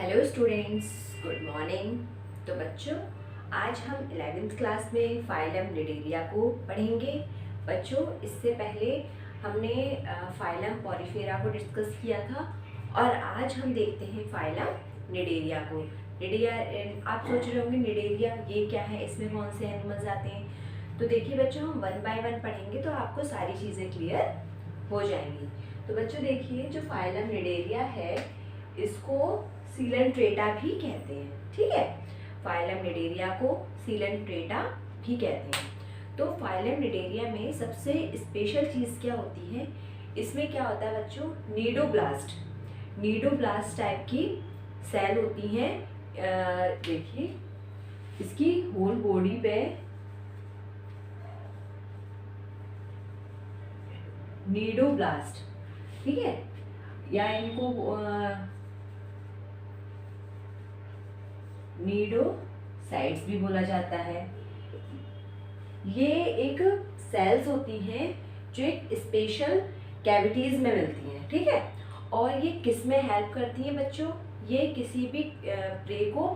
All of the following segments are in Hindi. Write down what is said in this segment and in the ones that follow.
Hello students, good morning. तो बच्चों, आज हम 11th क्लास में फाइलम निडेरिया को पढ़ेंगे। बच्चों, इससे पहले हमने फाइलम पॉरीफेरा को डिस्कस किया था और आज हम देखते हैं फाइलम निडेरिया को। निडेरिया, आप सोच रहे होंगे निडेरिया ये क्या है, इसमें कौन से एनिमल्स आते हैं। तो देखिए बच्चों, हम 1 बाय 1 पढ़ेंगे तो आपको सारी चीज़ें क्लियर हो जाएंगी। तो बच्चों देखिए, जो फाइलम निडेरिया है इसको सीलेंट्रेटा भी कहते हैं। ठीक है, फाइलम निडेरिया को सीलेंट्रेटा भी कहते हैं। तो फाइलम निडेरिया में सबसे स्पेशल चीज़ क्या होती है, इसमें क्या होता है बच्चों, नीडोब्लास्ट टाइप की सेल होती हैं। देखिए इसकी होल बॉडी पे नीडोब्लास्ट, ठीक है, या इनको नीडोसाइट्स भी बोला जाता है। ये एक सेल्स होती हैं जो एक स्पेशल कैविटीज में मिलती हैं। ठीक है, और ये किस में हेल्प करती हैं बच्चों, ये किसी भी प्रे को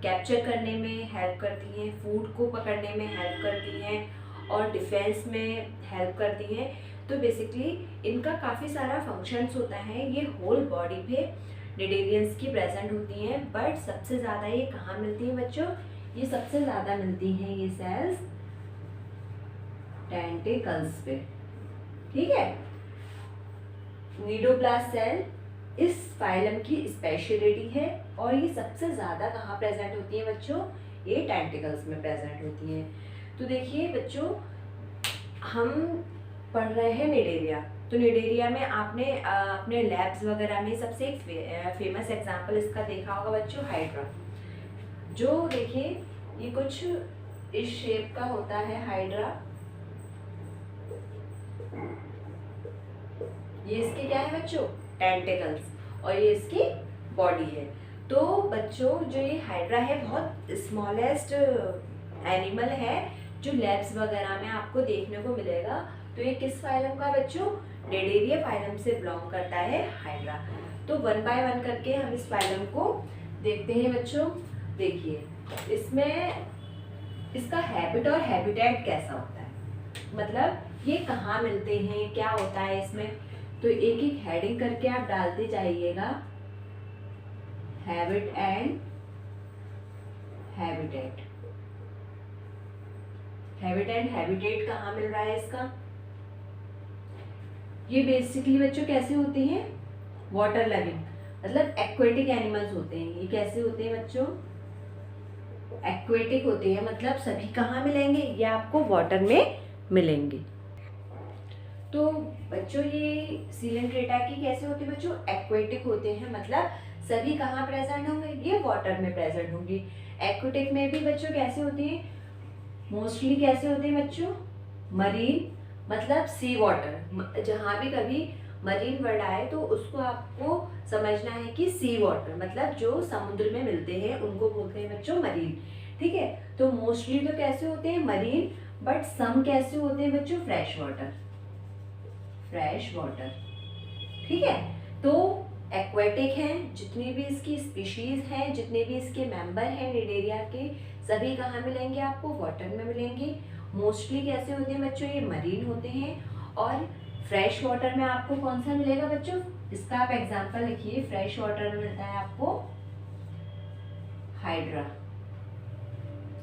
कैप्चर करने में हेल्प करती हैं, फूड को पकड़ने में हेल्प करती हैं और डिफेंस में हेल्प करती हैं। तो बेसिकली इनका काफ़ी सारा फंक्शंस होता है। ये होल बॉडी पे निडेरियंस की प्रेजेंट होती हैं, बट सबसे ज़्यादा ये कहाँ मिलती हैं बच्चों, ये सबसे ज़्यादा मिलती हैं ये सेल्स टेंटिकल्स पे। ठीक है, नीडोब्लास्ट सेल इस फाइलम की स्पेशलिटी है और ये सबसे ज़्यादा कहाँ प्रेजेंट होती है बच्चों, ये टेंटिकल्स में प्रेजेंट होती हैं। तो देखिए बच्चों, हम पढ़ रहे हैं निडेरिया। तो निडेरिया में आपने अपने लैब्स वगैरह में सबसे एक फेमस एग्जांपल इसका देखा होगा बच्चों, हाइड्रा। जो देखिए ये कुछ इस शेप का होता है हाइड्रा। ये इसके क्या है बच्चों, टेंटिकल्स, और ये इसकी बॉडी है। तो बच्चों जो ये हाइड्रा है बहुत स्मॉलेस्ट एनिमल है जो लैब्स वगैरह में आपको देखने को मिलेगा। तो ये किस फाइलम का बच्चों, निडेरिया फाइलम से बिलोंग करता है हाइड्रा। तो 1 बाय 1 करके हम इस फाइलम को देखते हैं बच्चों। देखिए इसमें इसका हैबिट और हैबिटेट कैसा होता है, मतलब ये कहाँ मिलते हैं, क्या होता है इसमें। तो एक एक हेडिंग करके आप डालते जाइएगा, habit and habitat. Habit and habitat कहाँ मिल रहा है इसका। ये बेसिकली बच्चों कैसे होते हैं, वाटर लविंग, मतलब एक्वेटिक एनिमल्स होते हैं। ये कैसे होते हैं बच्चों, एक्वेटिक होते हैं, मतलब सभी कहाँ मिलेंगे, ये आपको वाटर में मिलेंगे। तो बच्चों ये सीलेंट्रेटा की कैसे होते हैं बच्चों, एक्वेटिक होते हैं, मतलब सभी कहाँ प्रेजेंट होंगे, ये वाटर में प्रेजेंट होंगे। एक्वेटिक में भी बच्चों कैसे होते हैं, मोस्टली कैसे होते हैं बच्चों, मरीन, मतलब सी वाटर। जहाँ भी कभी मरीन वर्ड आए तो उसको आपको समझना है कि सी वाटर, मतलब जो समुद्र में मिलते हैं उनको बोलते हैं बच्चों मरीन। ठीक है, तो मोस्टली तो कैसे होते हैं मरीन, बट सम कैसे होते हैं बच्चों, फ्रेश वाटर। ठीक है, तो एक्वेटिक हैं, जितनी भी इसकी स्पीशीज हैं, जितने भी इसके मेंबर हैं निडेरिया के, सभी कहाँ मिलेंगे आपको, वाटर में मिलेंगे। मोस्टली कैसे होते हैं बच्चों, ये मरीन होते हैं। और फ्रेश वाटर में आपको कौन सा मिलेगा बच्चों, इसका आप एग्जांपल लिखिए। फ्रेश वाटर में मिलता है आपको हाइड्रा।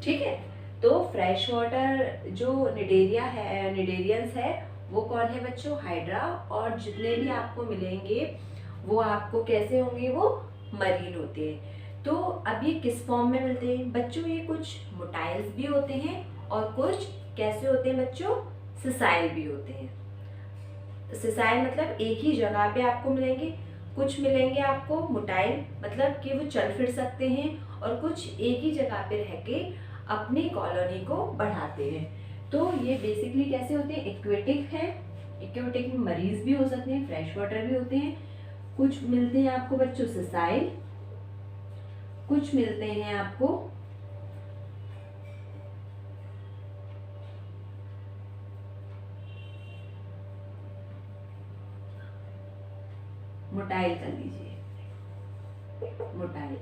ठीक है, तो फ्रेश वाटर जो निडेरिया है, निडेरियंस है, वो कौन है बच्चों, हाइड्रा। और जितने भी आपको मिलेंगे वो आपको कैसे होंगे, वो मरीन होते हैं। तो अब ये किस फॉर्म में मिलते हैं बच्चों, ये कुछ मोटाइल्स भी होते हैं और कुछ कैसे होते हैं बच्चों, सिसाइल भी होते हैं। सिसाइल मतलब एक ही जगह पे आपको मिलेंगे, कुछ मिलेंगे आपको मोटाइल, मतलब कि वो चल फिर सकते हैं, और कुछ एक ही जगह पे रह के अपनी कॉलोनी को बढ़ाते हैं। तो ये बेसिकली कैसे होते हैं, एक्वेटिक है। एक्वेटिक में मरीज भी हो सकते हैं, फ्रेश वाटर भी होते हैं। कुछ मिलते हैं आपको बच्चों सिसाइल, कुछ मिलते हैं आपको मोटाइल, कर लीजिए मोटाइल।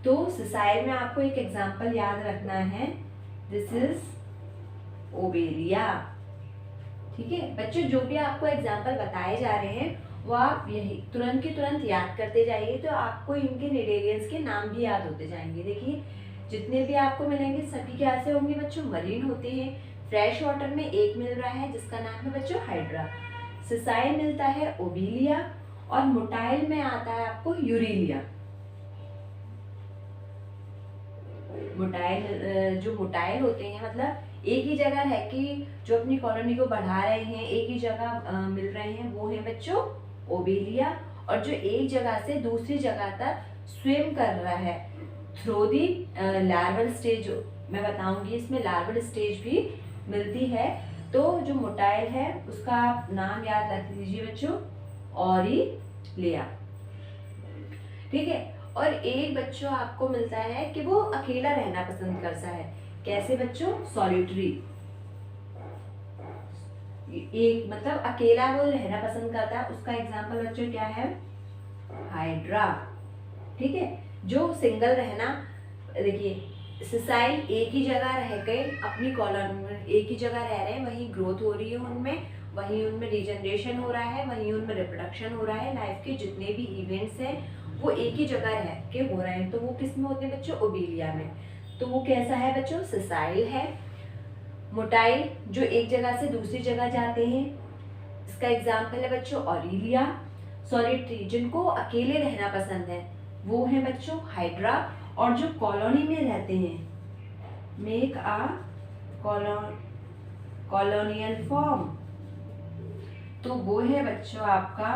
तो सिसाइल में आपको एक एग्जाम्पल याद रखना है, दिस इज ओबेलिया। ठीक है बच्चों, जो भी आपको एग्जाम्पल बताए जा रहे हैं वो आप यही तुरंत की तुरंत याद करते जाइए, तो आपको इनके निडेरियंस के नाम भी याद होते जाएंगे। देखिए जितने भी आपको मिलेंगे सभी क्या से होंगे बच्चों, मरीन होते हैं। फ्रेश वाटर में एक मिल रहा है जिसका नाम है बच्चों हाइड्रा, सिसाइल मिलता है ओबेलिया, और मोटाइल में आता है आपको यूरेलिया। मोटाइल जो मोटाइल होते हैं मतलब एक ही जगह रह के जो अपनी कॉलोनी को बढ़ा रहे हैं, एक ही जगह मिल रहे हैं, वो है बच्चों ओबेलिया। और जो एक जगह से दूसरी जगह तक स्विम कर रहा है थ्रू दी लार्वल स्टेज, मैं बताऊंगी इसमें लार्वल स्टेज भी मिलती है। तो जो मोटाइल है उसका आप नाम याद रख लीजिए बच्चों, ऑरिलिया। ठीक है, और एक बच्चों आपको मिलता है कि वो अकेला रहना पसंद करता है, कैसे बच्चों, सॉलिटरी। एक मतलब अकेला वो रहना पसंद करता है, उसका एग्जांपल बच्चों क्या है, हाइड्रा। ठीक है, जो सिंगल रहना, देखिए सिसाइल एक ही जगह रह गए, अपनी कॉलोनी में एक ही जगह रह रहे हैं, वहीं ग्रोथ हो रही है उनमें, वहीं उनमें रीजनरेशन हो रहा है, वहीं उनमें रिप्रोडक्शन हो रहा है, लाइफ के जितने भी इवेंट्स हैं वो एक ही जगह रह के हो रहे हैं। तो वो किस में होते हैं बच्चों, ओबेलिया में। तो वो कैसा है बच्चों, सिसाइल है। मोटाइल जो एक जगह से दूसरी जगह जाते हैं, इसका एग्जाम्पल है बच्चों ऑरिलिया। सॉलिटरी जिनको अकेले रहना पसंद है वो है बच्चों हाइड्रा। और जो कॉलोनी में रहते हैं, मेक अ कॉलोनियल फॉर्म, तो वो है बच्चों आपका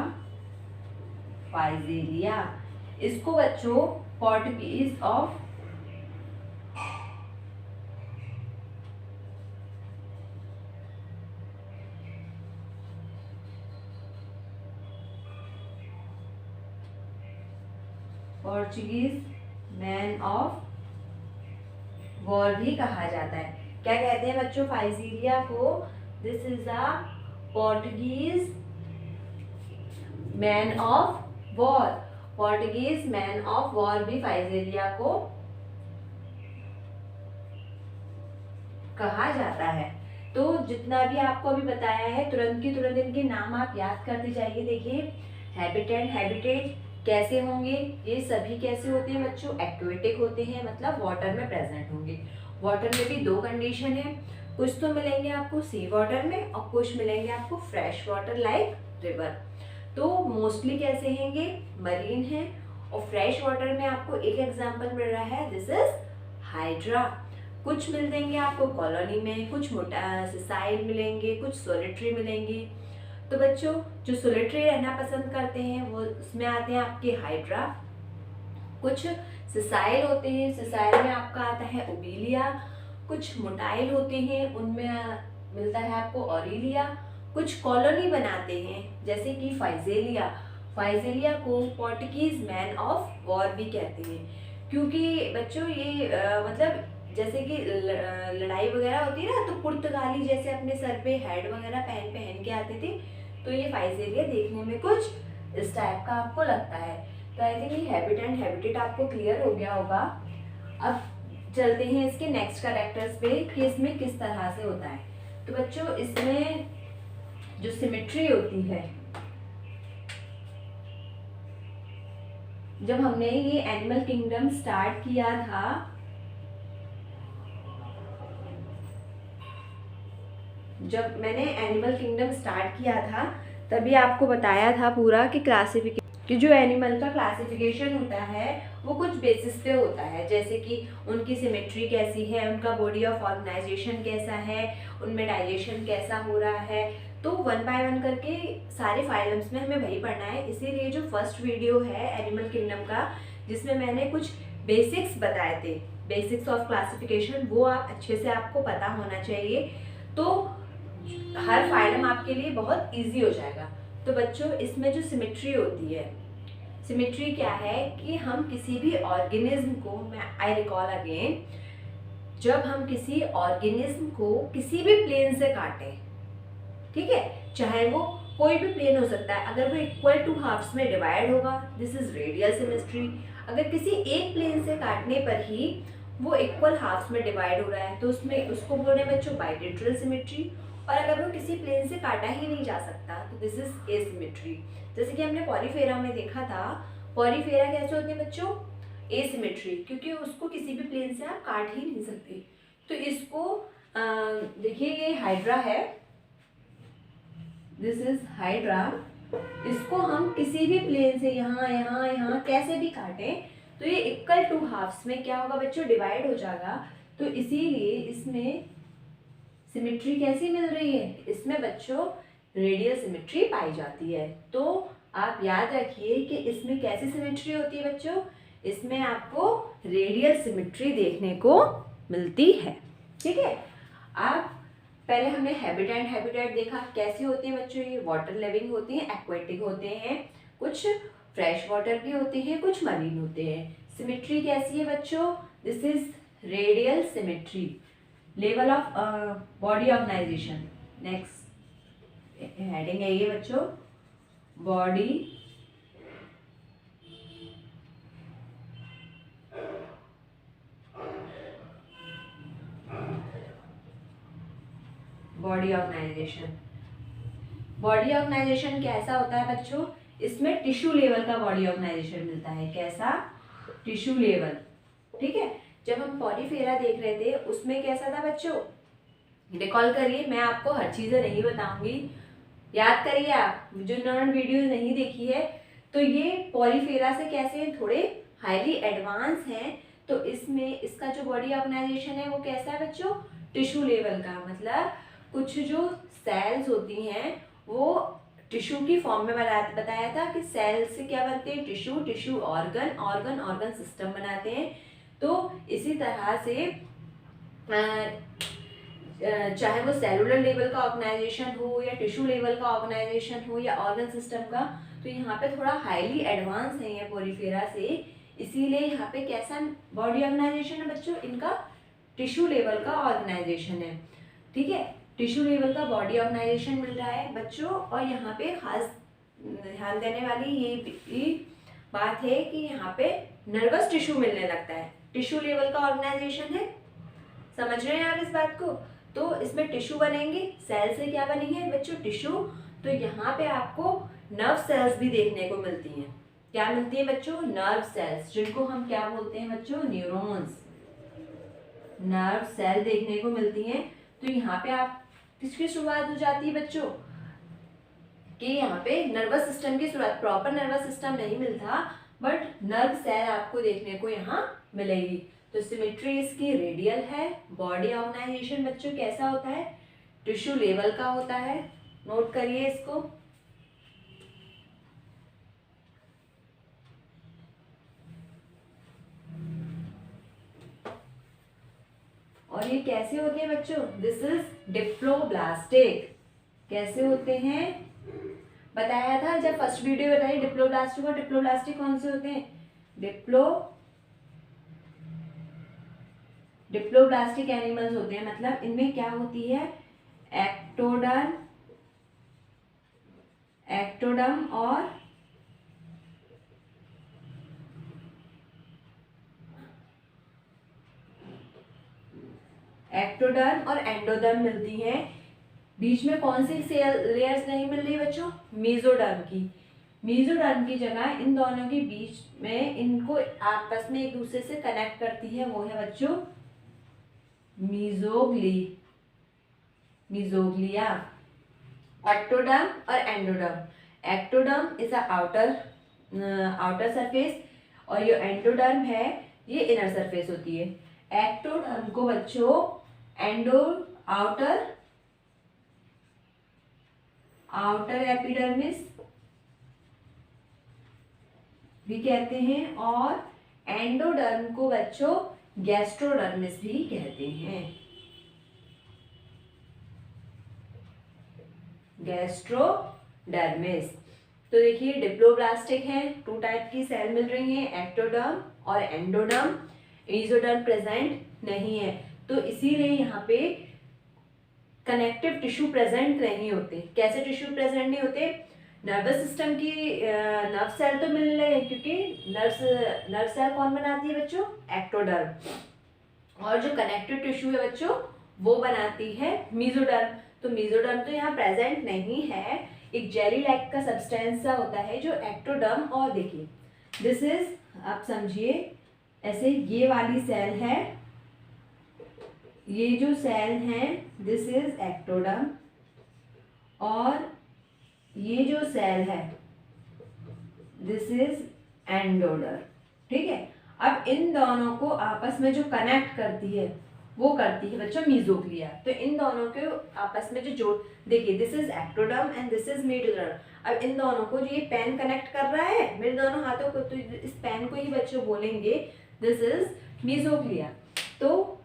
फाइजेलिया। इसको बच्चों Portuguese of man of war भी कहा जाता है। क्या कहते हैं बच्चों फाइजीलिया को, this is a Portuguese man of war. Portuguese man of war भी फाइजीलिया को कहा जाता है। तो जितना भी आपको अभी बताया है तुरंत की तुरंत इनके नाम आप याद करते जाइए। देखिए हैबिटेट, हैबिटेट कैसे होंगे, ये सभी कैसे होते हैं बच्चों, एक्वेटिक होते हैं, मतलब वाटर में प्रेजेंट होंगे। वाटर में भी दो कंडीशन है, कुछ तो मिलेंगे आपको सी वाटर में और कुछ मिलेंगे आपको फ्रेश वाटर लाइक रिवर। तो मोस्टली कैसे होंगे, मरीन है। और फ्रेश वाटर में आपको एक एग्जांपल मिल रहा है, दिस इज हाइड्रा। कुछ मिल देंगे आपको कॉलोनी में, कुछ मोटा सिसाइल मिलेंगे, कुछ सोलिटरी मिलेंगे। तो बच्चों जो सोलिटरी रहना पसंद करते हैं वो उसमें आते हैं आपके हाइड्रा। कुछ सिसाइल होते हैं, सिसाइल में आपका आता है ओबेलिया। कुछ मोटाइल होते हैं, उनमें मिलता है आपको ऑरिलिया। कुछ कॉलोनी बनाते हैं जैसे कि फाइजेलिया। फाइजेलिया को पोर्टुगीज मैन ऑफ वॉर भी कहते हैं, क्योंकि बच्चों ये मतलब जैसे कि लड़ाई वगैरह होती है ना, तो पुर्तगाली जैसे अपने सर पे हेड वगैरह पहन के आते थे। तो ये फाइजेलिया देखने में कुछ इस टाइप का आपको लगता है। तो आई थिंक ये हैबिट एंड हैबिटेट आपको क्लियर हो गया होगा। अब चलते हैं इसके नेक्स्ट कैरेक्टर्स पे कि इसमें किस तरह से होता है। तो बच्चों इसमें जो सिमेट्री होती है, जब हमने ये एनिमल किंगडम स्टार्ट किया था, जब मैंने एनिमल किंगडम स्टार्ट किया था तभी आपको बताया था पूरा कि क्लासिफिकेशन कि जो एनिमल का क्लासिफिकेशन होता है वो कुछ बेसिस पे होता है, जैसे कि उनकी सिमेट्री कैसी है, उनका बॉडी ऑफ ऑर्गेनाइजेशन कैसा है, उनमें डाइजेशन कैसा हो रहा है। तो वन बाय वन करके सारे फाइलम्स में हमें वही पढ़ना है। इसीलिए जो फर्स्ट वीडियो है एनिमल किंगडम का, जिसमें मैंने कुछ बेसिक्स बताए थे, बेसिक्स ऑफ क्लासिफिकेशन, वो आप अच्छे से आपको पता होना चाहिए। तो हर फाइलम आपके लिए बहुत इजी हो जाएगा। तो बच्चों इसमें जो सिमेट्री होती है, सिमेट्री क्या है कि हम किसी भी ऑर्गेनिज्म को, मैं आई रिकॉल अगेन, जब हम किसी ऑर्गेनिज्म को किसी भी प्लेन से काटें, ठीक है, चाहे वो कोई भी प्लेन हो सकता है, अगर वो इक्वल टू हाफ्स में डिवाइड होगा, दिस इज रेडियल सिमेट्री। अगर किसी एक प्लेन से काटने पर ही वो इक्वल हाफ्स में डिवाइड हो रहा है तो उसमें उसको बोल रहे हैं बच्चों बाइलेटरल सिमेट्री। और अगर वो किसी प्लेन से काटा ही नहीं जा सकता तो दिस इज एसिमेट्री। जैसे कि हमने पॉलीफेरा में देखा था, पॉलीफेरा कैसे होते हैं बच्चों, एसिमेट्री, क्योंकि उसको किसी भी प्लेन से आप काट ही नहीं सकते। तो इसको देखिए ये हाइड्रा है, दिस इज हाइड्रा। इसको हम किसी भी प्लेन से यहाँ यहाँ यहाँ कैसे भी काटें तो ये इक्वल टू हाफ्स में क्या होगा बच्चों, डिवाइड हो जाएगा। तो इसीलिए इसमें सिमेट्री कैसी मिल रही है, इसमें बच्चों रेडियल सिमेट्री पाई जाती है। तो आप याद रखिए कि इसमें कैसी सिमेट्री होती है बच्चों, इसमें आपको रेडियल सिमेट्री देखने को मिलती है। ठीक है, आप पहले हमने हैबिटेट हैबिटेट देखा कैसे होते हैं बच्चों, ये वाटर लिविंग होती हैं, एक्वेटिक होते हैं, कुछ फ्रेश वाटर भी होते हैं, कुछ मरीन होते हैं। सिमेट्री कैसी है बच्चों, this is radial symmetry. Level of body organization, next heading है ये बच्चों, body body organization. Body organization कैसा होता है बच्चों, इसमें टिश्यू लेवल का बॉडी ऑर्गेनाइजेशन मिलता है। कैसा, टिश्यू लेवल। ठीक है, जब हम पॉलीफेरा देख रहे थे उसमें कैसा था बच्चों, रिकॉल करिए, मैं आपको हर चीज़ें नहीं बताऊंगी, याद करिए आप जो उन्होंने वीडियो नहीं देखी है। तो ये पॉलीफेरा से कैसे हैं, थोड़े हाईली एडवांस हैं। तो इसमें इसका जो बॉडी ऑर्गेनाइजेशन है वो कैसा है बच्चों, टिश्यू लेवल का। मतलब कुछ जो सेल्स होती हैं वो टिश्यू की फॉर्म में बताया था कि सेल से क्या बनते हैं, tissue, tissue organ, organ organ system बनाते हैं। तो इसी तरह से चाहे वो सेलुलर लेवल का ऑर्गेनाइजेशन हो या टिश्यू लेवल का ऑर्गेनाइजेशन हो या ऑर्गन सिस्टम का, तो यहाँ पे थोड़ा हाईली एडवांस है ये पॉलीफेरा से। इसीलिए यहाँ पे कैसा बॉडी ऑर्गेनाइजेशन है बच्चों, इनका टिश्यू लेवल का ऑर्गेनाइजेशन है। ठीक है, टिश्यू लेवल का बॉडी ऑर्गेनाइजेशन मिल रहा है बच्चों। और यहाँ पे खास ध्यान देने वाली ये बात है कि यहाँ पे नर्वस टिश्यू मिलने लगता है। टिश्यू लेवल का ऑर्गेनाइजेशन है, समझ रहे हैं आप इस बात को। तो इसमें टिश्यू बनेंगे, सेल से क्या बनेंगे बच्चों, टिश्यू। तो यहाँ पे आपको नर्व सेल्स भी देखने को मिलती हैं। क्या मिलती है बच्चों, नर्व सेल्स, जिनको हम क्या बोलते हैं बच्चों, न्यूरॉन्स। नर्व सेल देखने को मिलती हैं। तो यहाँ पे आप किसकी शुरुआत हो जाती है बच्चों, कि यहाँ पे नर्वस सिस्टम की शुरुआत, प्रॉपर नर्वस सिस्टम नहीं मिलता बट नर्व सेल आपको देखने को यहाँ मिलेगी। तो सिमेट्री इसकी रेडियल है। बॉडी ऑर्गेनाइजेशन बच्चों कैसा होता है, टिश्यू लेवल का होता है, नोट करिए इसको। और ये कैसे होते हैं बच्चों, दिस इज डिप्लोब्लास्टिक। कैसे होते हैं, बताया था जब फर्स्ट वीडियो बताई डिप्लोब्लास्टिक और डिप्लोब्लास्टिक कौन से होते हैं, डिप्लोब्लास्टिक एनिमल्स होते हैं। मतलब इनमें क्या होती है, एक्टोडर्म, एक्टोडर्म और एक्टोडर्म और एंडोडर्म मिलती हैं। बीच में कौन सी सेल लेयर्स नहीं मिल रही बच्चों, मेसोडर्म की। मेसोडर्म की जगह इन दोनों के बीच में इनको आपस में एक दूसरे से कनेक्ट करती है, वो है बच्चों मीजोग्लिया। एक्टोडर्म और endoderm. Ectoderm is outer surface और ये एंडोडर्म है ये इनर सरफेस होती है। एक्टोडर्म को बच्चों आउटर एपिडर्मिस भी कहते हैं और एंडोडर्म को बच्चों गैस्ट्रोडर्मिस भी कहते हैं। गैस्ट्रोडर्मिस। तो देखिए डिप्लोब्लास्टिक है, 2 टाइप की सेल मिल रही हैं, एक्टोडर्म और एंडोडर्म। मेसोडर्म प्रेजेंट नहीं है। तो इसीलिए यहाँ पे कनेक्टिव टिश्यू प्रेजेंट नहीं होते। कैसे टिश्यू प्रेजेंट नहीं होते? नर्वस सिस्टम की नर्व सेल तो मिल रहे हैं, क्योंकि नर्व सेल कौन बनाती है बच्चों? एक्टोडर्म। और जो कनेक्टिव टिश्यू है बच्चों वो बनाती है मीजोडर्म। तो मीजोडर्म तो यहाँ प्रेजेंट नहीं है। एक जेली लाइक का सब्सटेंस सा होता है जो एक्टोडर्म, और देखिए दिस इज, आप समझिए ऐसे ये वाली सेल है, ये जो सेल है दिस इज एक्टोडर्म, और ये जो सेल है दिस इज एंडोडर्म। ठीक है, अब इन दोनों को आपस में जो कनेक्ट करती है वो करती है बच्चों मीजोग्लिया। तो इन दोनों के आपस में जो जोड़, देखिए this is ectoderm and this is mesoderm. अब इन दोनों को जो ये पेन कनेक्ट कर रहा है मेरे दोनों हाथों को, तो इस पेन को ही बच्चों बोलेंगे दिस इज मीजोग्लिया। तो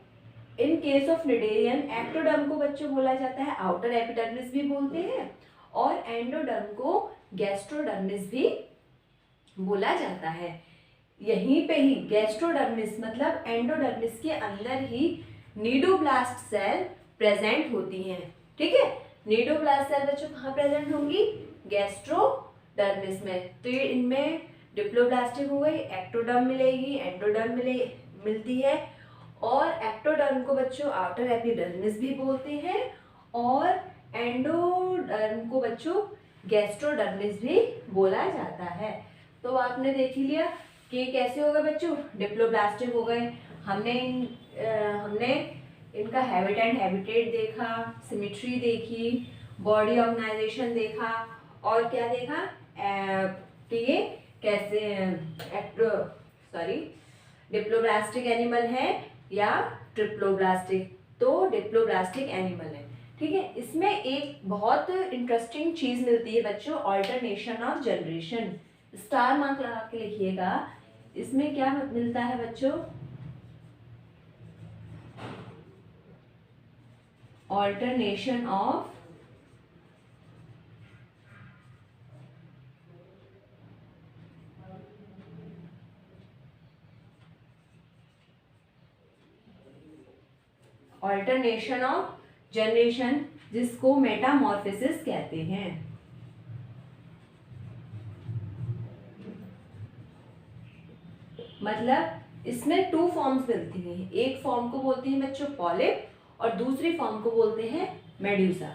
in case of cnidarian ectoderm को बच्चों बोला जाता है आउटर एपिडर्मिस भी बोलते हैं, और एंडोडर्म को गैस्ट्रोडर्मिस भी बोला जाता है। यहीं पे ही गैस्ट्रोडर्मिस मतलब एंडोडर्मिस के अंदर ही नीडोब्लास्ट सेल प्रेजेंट होती हैं। ठीक है, नीडोब्लास्ट सेल बच्चों कहाँ प्रेजेंट होंगी? गैस्ट्रोडर्मिस में। तो ये इनमें डिप्लोब्लास्टिक हो गई, एक्टोडर्म मिलेगी, एंडोडर्म मिलती है, और एक्टोडर्म को बच्चों आउटर एपिडर्मिस भी बोलते हैं, और एंडोडर्म को बच्चों गैस्ट्रोडर्मिस भी बोला जाता है। तो आपने देख ही लिया कि कैसे होगा बच्चों, डिप्लोब्लास्टिक हो गए। हमने इनका हैबिट एंड हैबिटेट देखा, सिमेट्री देखी, बॉडी ऑर्गेनाइजेशन देखा, और क्या देखा कि ये कैसे डिप्लोब्लास्टिक एनिमल है या ट्रिप्लोब्लास्टिक। तो डिप्लोब्लास्टिक एनिमल है। ठीक है, इसमें एक बहुत इंटरेस्टिंग चीज मिलती है बच्चों, alternation of generation. Star mark लगा के लिखिएगा, इसमें क्या मिलता है बच्चों? ऑल्टरनेशन ऑफ जनरेशन, जिसको मेटामॉर्फोसिस कहते हैं। मतलब इसमें टू फॉर्म्स मिलती हैं, एक फॉर्म को बोलते हैं बच्चों पॉलिप, और दूसरी फॉर्म को बोलते हैं मेड्यूसा।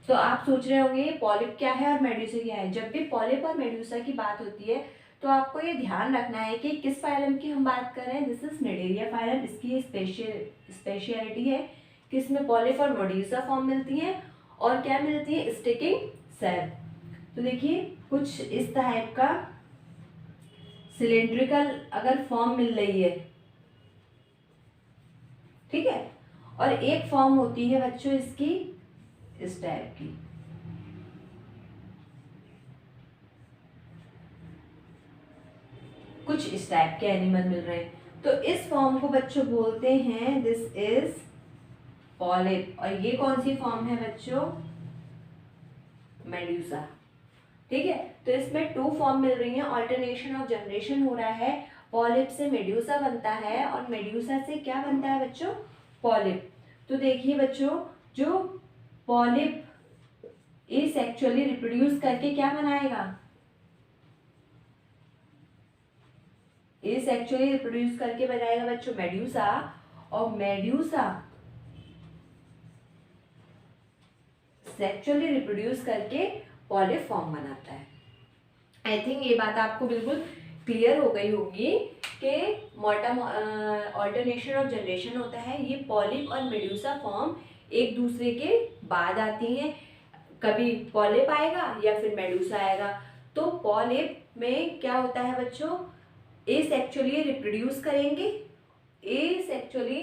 तो आप सोच रहे होंगे पॉलिप क्या है और मेड्यूसा क्या है। जब भी पॉलिप और मेड्यूसा की बात होती है तो आपको ये ध्यान रखना है कि किस फाइलम की हम बात कर रहे हैं। This is Cnidaria phylum. इसकी स्पेशलिटी है कि इसमें पॉलिप और मेड्यूसा फॉर्म मिलती है, और क्या मिलती है? Sticking cell. तो देखिए कुछ इस टाइप का सिलेंड्रिकल अगर फॉर्म मिल रही है, ठीक है, और एक फॉर्म होती है बच्चों इसकी इस टाइप की। कुछ इस टाइप के एनिमल मिल रहे हैं, तो इस फॉर्म को बच्चों बोलते हैं दिस इज पॉलिप। और ये कौन सी फॉर्म है बच्चों? मेड्यूसा। ठीक है, तो इसमें टू फॉर्म मिल रही हैं, ऑल्टरनेशन ऑफ जनरेशन हो रहा है। पॉलिप से मेड्यूसा बनता है, और मेड्यूसा से क्या बनता है बच्चों? पॉलिप। तो देखिए बच्चों, जो पॉलिप इस एक्चुअली रिप्रोड्यूस करके क्या बनाएगा? इस एक्चुअली रिप्रोड्यूस करके बनाएगा बच्चों मेड्यूसा, और मेड्यूसा सेक्चुअली रिप्रोड्यूस करके पॉलिप फॉर्म बनाता है। आई थिंक ये बात आपको बिल्कुल क्लियर हो गई होगी कि ऑल्टरनेशन ऑफ जनरेशन होता है। ये पॉलिप और मेड्यूसा फॉर्म एक दूसरे के बाद आती हैं, कभी पॉलिप आएगा या फिर मेड्यूसा आएगा। तो पॉलिप में क्या होता है बच्चों? एसेक्सुअली रिप्रोड्यूस करेंगे, एसेक्सुअली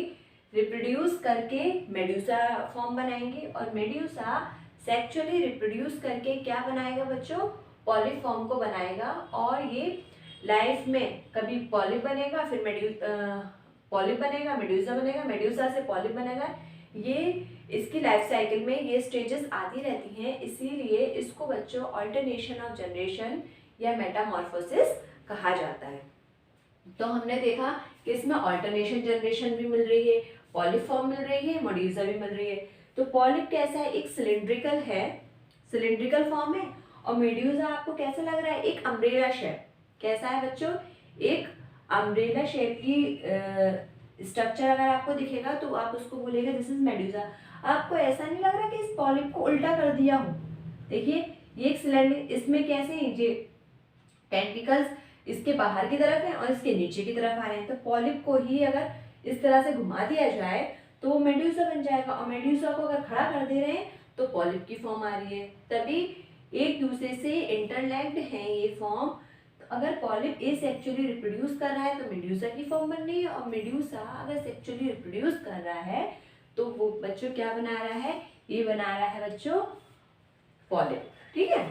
रिप्रोड्यूस करके मेड्यूसा फॉर्म बनाएंगे, और मेड्यूसा सेक्सुअली रिप्रोड्यूस करके क्या बनाएगा बच्चों? पॉलिप फॉर्म को बनाएगा। और ये लाइफ में कभी पॉलिप बनेगा, फिर पॉलिप बनेगा, मेड्यूसा बनेगा, मेड्यूसा से पॉलिप बनेगा। ये इसकी लाइफ साइकिल में ये स्टेजेस आती रहती हैं, इसीलिए इसको बच्चों ऑल्टरनेशन ऑफ जनरेशन या मेटामॉर्फोसिस कहा जाता है। तो हमने देखा कि इसमें ऑल्टरनेशन जनरेशन भी मिल रही है, पॉलिप फॉर्म मिल रही है, मेड्यूसा भी मिल रही है। तो पॉलिप कैसा है, एक सिलिंड्रिकल है, सिलिंड्रिकल फॉर्म है। और मेड्यूसा आपको कैसा लग रहा है, एक अम्ब्रेला शेप। कैसा है बच्चों, एक अम्ब्रेला शेप की स्ट्रक्चर अगर आपको दिखेगा तो आप उसको बोलेगा दिस इज मेड्यूसा। आपको ऐसा नहीं लग रहा कि इस पॉलिप को उल्टा कर दिया हो। देखिए ये एक सिलेंडर, इसमें कैसे ये टेंटिकल्स इसके बाहर की तरफ है और इसके नीचे की तरफ आ रहे हैं। तो पॉलिप को ही अगर इस तरह से घुमा दिया जाए तो वो मेड्यूसा बन जाएगा, और मेड्यूसा को अगर खड़ा कर दे रहे हैं तो पॉलिप की फॉर्म आ रही है। तभी एक दूसरे से इंटरलैक्ड हैं ये फॉर्म। तो अगर पॉलिप ए सेक्चुअली रिप्रोड्यूस कर रहा है तो मेड्यूसा की फॉर्म बन रही है, और मेड्यूसा अगर सेक्चुअली रिप्रोड्यूस कर रहा है तो वो बच्चों क्या बना रहा है, ये बना रहा है बच्चों पॉलिप। ठीक है,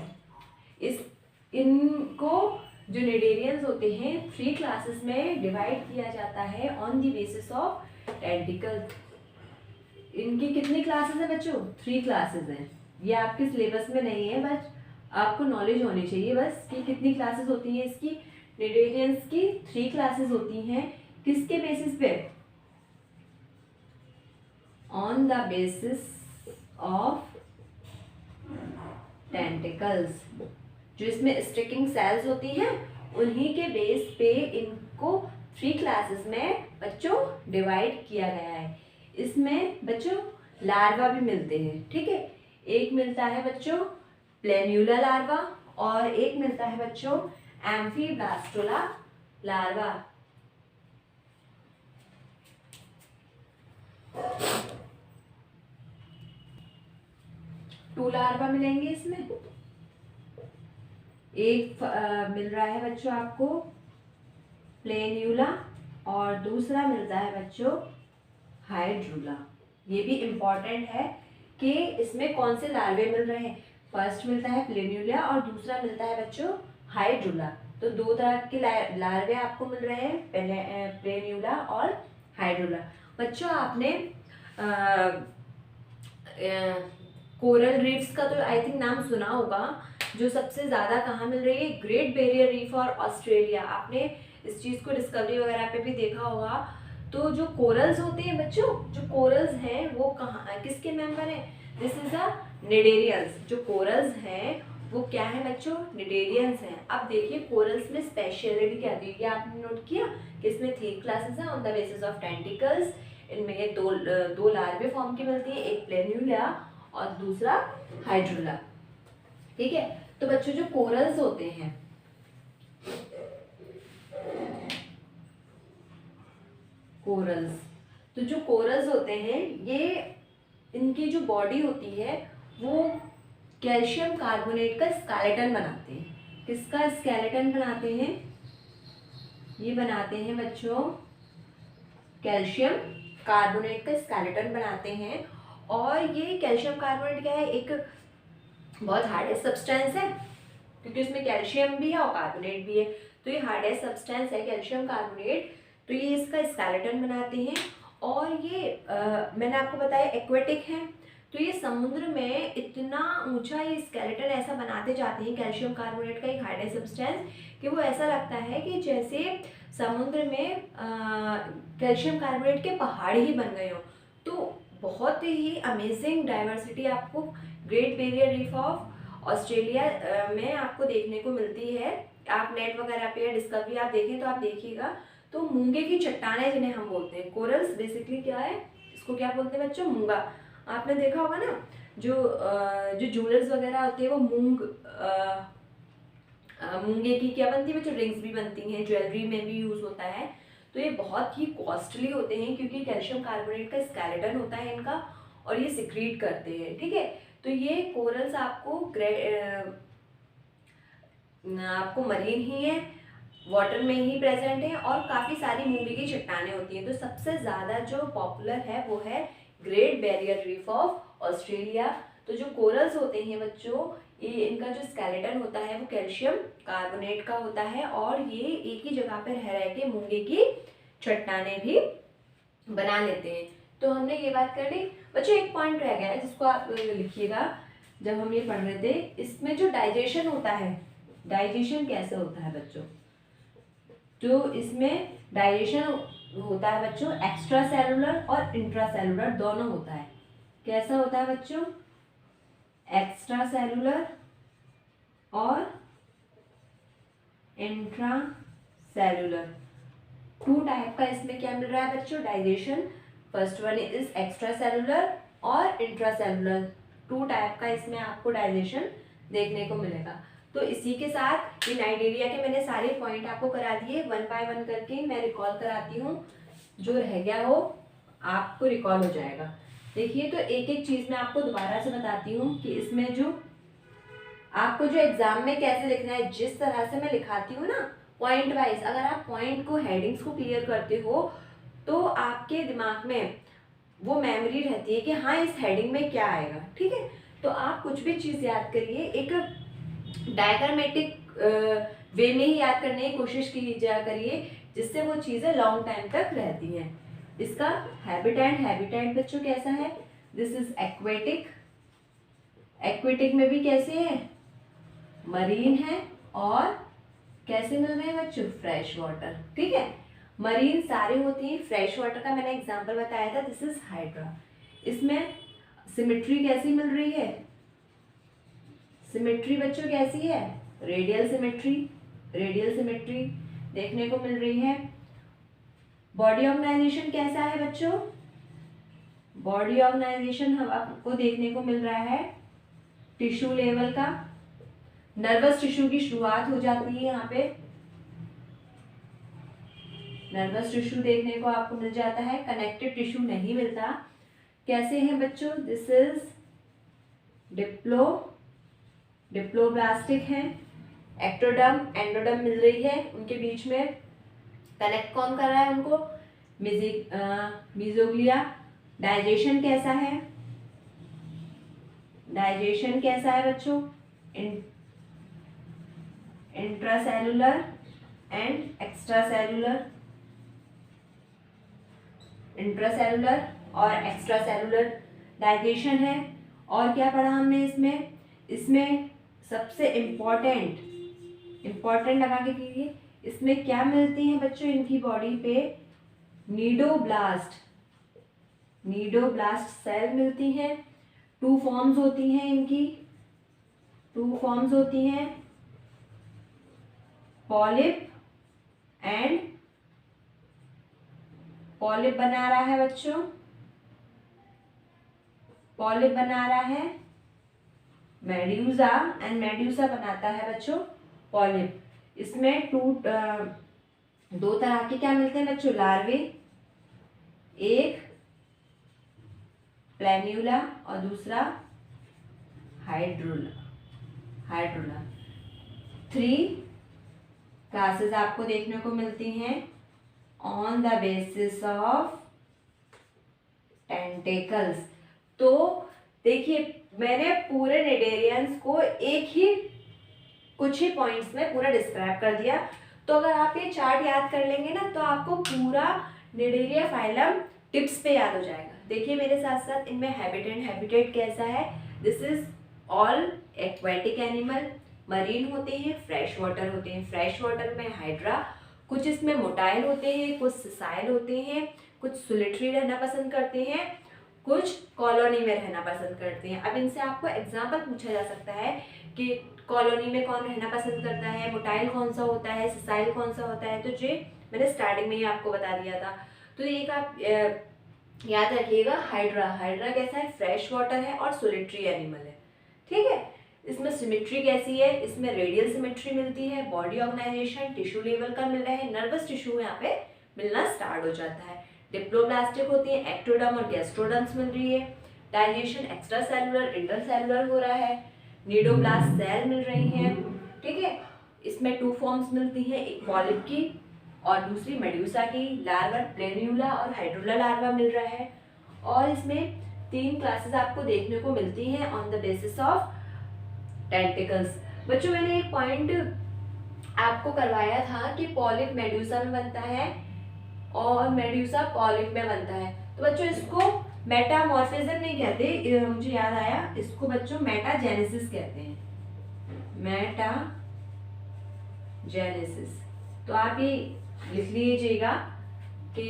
इस इनको जो निडेरियंस होते हैं 3 क्लासेस में डिवाइड किया जाता है on the basis of tentacle. इनकी कितनी क्लासेस है बच्चों, 3 क्लासेस हैं। ये आपके सिलेबस में नहीं है, बस आपको नॉलेज होनी चाहिए बस कि कितनी क्लासेस होती हैं इसकी। निडेरियंस की 3 क्लासेस होती हैं। किसके बेसिस पे, on the basis of tentacles. जो इसमें स्टिकिंग सेल्स होती हैं उन्हीं के बेस पे इनको 3 क्लासेस में बच्चों डिवाइड किया गया है। इसमें बच्चों लार्वा भी मिलते हैं। ठीक है, एक मिलता है बच्चों प्लेन्यूला लार्वा और एक मिलता है बच्चों एम्फीब्लास्टुला लार्वा। टू लार्वा मिलेंगे इसमें। एक मिल रहा है बच्चों आपको प्लेन्यूला और दूसरा मिलता है बच्चों हाइड्रूला। ये भी इम्पॉर्टेंट है कि इसमें कौन से लार्वे मिल रहे हैं। फर्स्ट मिलता है प्लेन्यूला और दूसरा मिलता है बच्चों हाइड्रूला। तो 2 तरह के लार्वे आपको मिल रहे हैं, प्लेन्यूला और हाइड्रूला। बच्चों आपने कोरल रीफ्स का तो आई थिंक नाम सुना होगा, जो सबसे ज़्यादा कहाँ मिल रही है, ग्रेट बैरियर रीफ और ऑस्ट्रेलिया। आपने इस चीज़ को डिस्कवरी वगैरह पे भी देखा होगा। तो जो कोरल्स होते हैं बच्चों, जो कोरल्स हैं वो कहाँ किसके मेंबर हैं, दिस इज अ निडेरियंस। जो कोरल्स हैं वो क्या है बच्चों, निडेरियंस हैं। अब देखिए कोरल्स में स्पेशलिटी क्या दी है, आपने नोट किया कि इसमें 3 क्लासेस हैं on the basis of tentacles. इनमें दो लार्वे फॉर्म की मिलती है, एक प्लेन्यूला और दूसरा हाइड्रूला। ठीक है, तो बच्चों जो कोरल्स होते हैं, कोरल्स, तो जो कोरल्स होते हैं ये इनकी जो बॉडी होती है वो कैल्शियम कार्बोनेट का स्केलेटन बनाते हैं। किसका स्केलेटन बनाते हैं, ये बनाते हैं बच्चों कैल्शियम कार्बोनेट का स्केलेटन बनाते हैं। और ये कैल्शियम कार्बोनेट क्या है, एक बहुत हार्डेस्ट सब्सटेंस है क्योंकि इसमें कैल्शियम भी है और कार्बोनेट भी है। तो ये हार्डेस्ट सब्सटेंस है कैल्शियम कार्बोनेट। तो ये इसका स्केलेटन बनाते हैं। और ये मैंने आपको बताया एक्वेटिक है, तो ये समुद्र में इतना ऊंचा ये स्केलेटन ऐसा बनाते जाते हैं कैल्शियम कार्बोनेट का एक हार्डेस्ट सब्सटेंस कि वो ऐसा लगता है कि जैसे समुद्र में कैल्शियम कार्बोनेट के पहाड़ ही बन गए हो। तो बहुत ही अमेजिंग डाइवर्सिटी आपको great barrier reef of Australia में आपको देखने को मिलती है। आप नेट वगैरह पे या डिस्कवरी आप देखें तो आप देखिएगा, तो मूंगे की चट्टानें जिन्हें हम बोलते हैं, कोरल्स बेसिकली क्या है, इसको क्या बोलते हैं बच्चों, मूंगा। आपने देखा होगा ना, जो ज्वेलर्स वगैरह होते हैं वो मूंगे की क्या बनती है बच्चों, रिंग्स भी बनती हैं, ज्वेलरी में भी यूज होता है। तो ये बहुत ही कॉस्टली होते हैं क्योंकि कैल्शियम कार्बोनेट का स्केलेटन होता है इनका और ये सिक्रीट करते हैं। ठीक है, तो ये कोरल्स आपको मरीन ही है, वाटर में ही प्रेजेंट है और काफ़ी सारी मूंगे की चट्टानें होती हैं। तो सबसे ज़्यादा जो पॉपुलर है वो है great barrier reef of Australia. तो जो कोरल्स होते हैं बच्चों, ये इनका जो स्केलेटन होता है वो कैल्शियम कार्बोनेट का होता है और ये एक ही जगह पर रह के मूंगे की चट्टानें भी बना लेते हैं। तो हमने ये बात कर ली बच्चों। एक पॉइंट रह गया है जिसको आप लिखिएगा जब हम ये पढ़ रहे थे, इसमें जो डाइजेशन होता है, डाइजेशन कैसे होता है बच्चों, जो इसमें डाइजेशन होता है बच्चों एक्स्ट्रा सेलुलर और इंट्रा सेलुलर दोनों होता है। कैसा होता है बच्चों, एक्स्ट्रा सेलुलर और इंट्रा सेलुलर। टू टाइप का इसमें क्या मिल रहा है बच्चों, digestion. First one is extra cellular और इंट्रा सेलुलर, टू टाइप का इसमें आपको डाइजेशन देखने को मिलेगा। तो इसी के साथ ये नाइजीरिया के मैंने सारे पॉइंट आपको करा दिए, वन बाय वन करके मैं रिकॉल कराती हूँ, जो रह गया हो आपको रिकॉल हो जाएगा। देखिए, तो एक एक चीज़ मैं आपको दोबारा से बताती हूँ कि इसमें जो आपको जो एग्जाम में कैसे लिखना है, जिस तरह से मैं लिखाती हूँ ना पॉइंट वाइज, अगर आप पॉइंट को, हेडिंग्स को क्लियर करते हो तो आपके दिमाग में वो मेमोरी रहती है कि हाँ इस हेडिंग में क्या आएगा। ठीक है, तो आप कुछ भी चीज़ याद करिए एक डायग्रामेटिक वे में ही याद करने की कोशिश कीजिए करिए, जिससे वो चीज़ें लॉन्ग टाइम तक रहती हैं। इसका हैबिटेट, हैबिटेट बच्चों कैसा है, दिस इज एक्वेटिक। एक्वेटिक में भी कैसे है, मरीन है, और कैसे मिल रहे हैं बच्चों, फ्रेश वाटर। ठीक है, मरीन सारे होती हैं, फ्रेश वाटर का मैंने एग्जांपल बताया था, दिस इज हाइड्रा। इसमें सिमेट्री कैसी मिल रही है, सिमेट्री बच्चों कैसी है, रेडियल सिमेट्री, रेडियल सिमेट्री देखने को मिल रही है। बॉडी ऑर्गेनाइजेशन कैसा है बच्चों, बॉडी ऑर्गेनाइजेशन हम आपको देखने को मिल रहा है टिश्यू लेवल का। नर्वस टिश्यू की शुरुआत हो जाती है यहाँ पे, नर्वस टिश्यू देखने को आपको मिल जाता है, कनेक्टिव टिश्यू नहीं मिलता। कैसे हैं बच्चों, दिस इज डिप्लोब्लास्टिक है। एक्टोडर्म, एंडोडर्म मिल रही है उनके बीच में, कनेक्ट कौन कर रहा है उनको, मीजोग्लिया। डाइजेशन कैसा है, डाइजेशन कैसा है बच्चों, इंट्रासेलुलर एंड एक्स्ट्रासेलुलर, इंट्रासेलुलर और एक्स्ट्रासेलुलर डाइजेशन है। और क्या पढ़ा हमने इसमें, इसमें सबसे इम्पॉर्टेंट लगा के कीजिए, इसमें क्या मिलती हैं बच्चों इनकी बॉडी पे, नीडोब्लास्ट, नीडोब्लास्ट सेल मिलती हैं। टू फॉर्म्स होती हैं इनकी, टू फॉर्म्स होती हैं, पॉलिप एंड, पॉलिप बना रहा है बच्चों, पॉलिप बना रहा है मेड्यूसा, एंड मेड्यूसा बनाता है बच्चों पॉलिप। इसमें दो तरह के क्या मिलते हैं बच्चों, लार्वे, एक प्लेन्यूला और दूसरा हाइड्रोला, हाइड्रोला। 3 क्लासेस आपको देखने को मिलती हैं on the basis of tentacles. तो देखिए, मैंने पूरे निडेरियंस को एक ही कुछ ही पॉइंट्स में पूरा डिस्क्राइब कर दिया। तो अगर आप ये चार्ट याद कर लेंगे ना, तो आपको पूरा निडेरिया फाइलम टिप्स पे याद हो जाएगा। देखिए मेरे साथ साथ, इनमें हैबिटेट कैसा है, this is all aquatic animal, marine होते हैं, फ्रेश वाटर होते हैं। फ्रेश वाटर में हाइड्रा, कुछ इसमें मोटाइल होते हैं, कुछ सिसाइल होते हैं, कुछ सोलिटरी रहना पसंद करते हैं, कुछ कॉलोनी में रहना पसंद करते हैं। अब इनसे आपको एग्जाम्पल पूछा जा सकता है कि कॉलोनी में कौन रहना पसंद करता है, मोटाइल कौन सा होता है, सिसाइल कौन सा होता है। तो जो मैंने स्टार्टिंग में ही आपको बता दिया था। तो एक आप याद रखिएगा, हाइड्रा, हाइड्रा कैसा है, फ्रेश वाटर है और सोलिटरी एनिमल है। ठीक है, इसमें सिमेट्री कैसी है, इसमें रेडियल सिमेट्री मिलती है, बॉडी ऑर्गेनाइजेशन टिश्यू लेवल का मिल रहा है, नर्वस टिश्यू यहाँ पे मिलना स्टार्ट हो जाता है। डिप्लोब्लास्टिक होती है, एक्टोडर्म और गैस्ट्रोडर्म्स मिल रही है। डाइजेशन एक्स्ट्रा सेलुलर, इंटरसेलुलर हो रहा है। नीडोब्लास्ट सेल मिल रही हैं। ठीक है, इसमें 2 फॉर्म्स मिलती हैं, एक पॉलिप की और दूसरी मेड्यूसा की। लार्वा, प्लेन्यूला और हाइड्रोला लार्वा मिल रहा है। और इसमें 3 क्लासेस आपको देखने को मिलती हैं on the basis of tentacles. बच्चों, मैंने एक पॉइंट आपको करवाया था कि पॉलिप मेड्यूसा में बनता है और मेड्यूसा पॉलिप में बनता है। तो बच्चों, इसको मेटामॉर्फिज्म नहीं कहते, मुझे याद आया, इसको बच्चों मेटाजेनेसिस कहते हैं, मेटाजेनेसिस। तो आप ये लिख लीजिएगा कि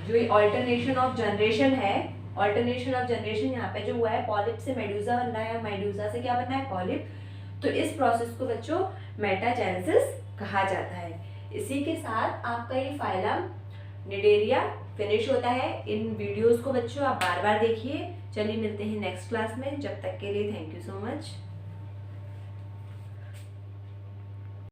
जो ऑल्टरनेशन ऑफ जनरेशन है ऑल्टरनेशन ऑफ जनरेशन यहाँ पे जो हुआ है, पॉलिप से मेडूजा बन रहा है, मेडूजा से क्या बनना है, पॉलिप। तो इस प्रोसेस को बच्चों मेटाजेनेसिस कहा जाता है। इसी के साथ आपका ये फाइलम निडेरिया फिनिश होता है। इन वीडियोस को बच्चों आप बार बार देखिए। चलिए मिलते हैं नेक्स्ट क्लास में, जब तक के लिए थैंक यू सो मच।